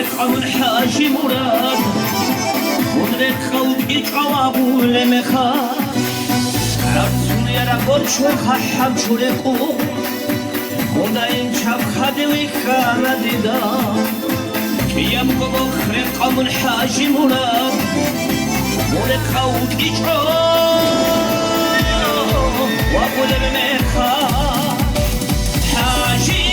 خرقان حاجی مراد خودرت خوکی قوابول مخاد رسول یرا برچو خشم چوره کو خدا این چپ خدوی خانه دیدا کیم گو خرقان حاجی مراد خودرت خوکی قوابول مخاد حاجی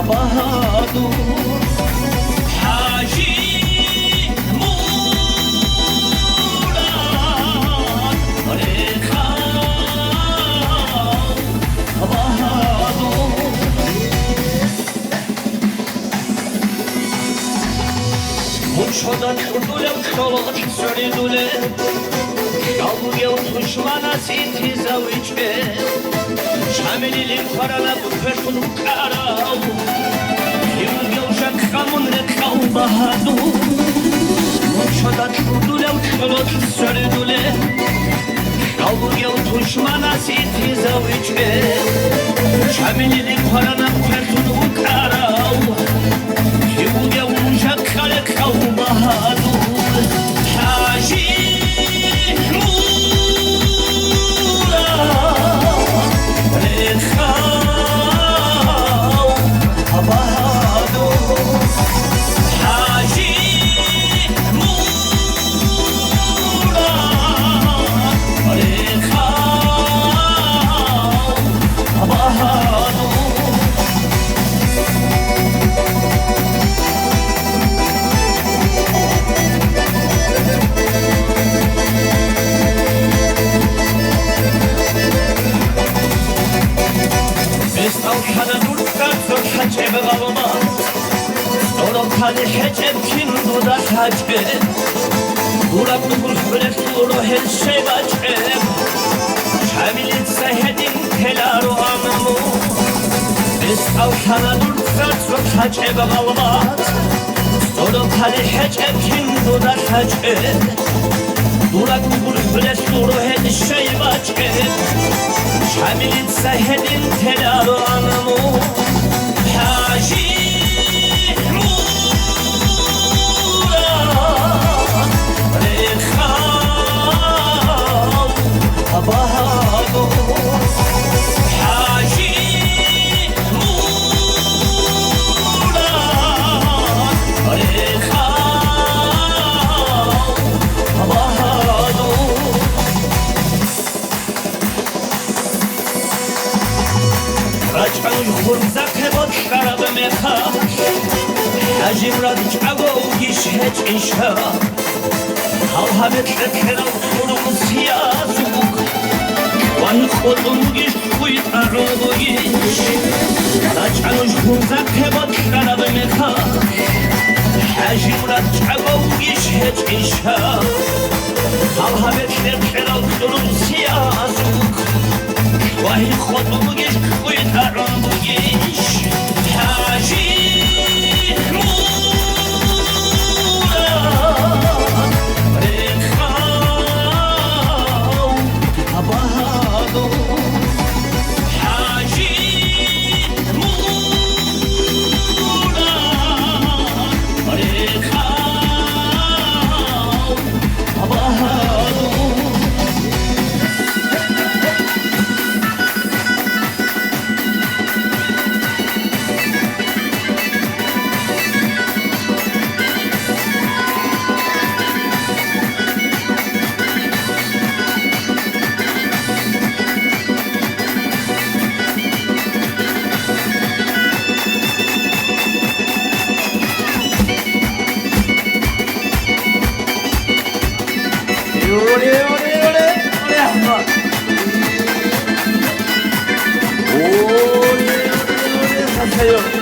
بهادور حاجی مراد رخاو بهادور مشهدان دوله خلق سری دوله شاوگه و دشمن سیتی زویچه شاملی فرلا بفرشون کارو خمون رکاو بهادور مشهدات دوله و خلق سر دوله شاوگه و دشمن سیتی زویچه شاملی فرلا بفرشون کارو شاوگه و رکاو بهادور حاجی الحجب كندو دا حجب ورب نقول خلف روح الشيب أجب شامل سهدين كلارو أمامو بس أو حنا دور فرد حجب غلبات ورب الحجب كندو دا حجب ورب نقول خلف روح الشيب أجب شامل سهدين كلارو أمامو حاجي بهادور حاجی مراد رخاو بهادور رجعون خرزك بود خراب مخاش حاجی مراد جعبو گیش هج ایشا هاو همت لکنو خورم سیازوک وان خودم گیش خوید ارو گیش رجعنوش خونزک بود خراب مخاش حاجی مراد جعبو گیش هج ایشا هاو همت لکنو خورم سیازوک وان خودم گیش خوید ارو گیش حاجی 하세요.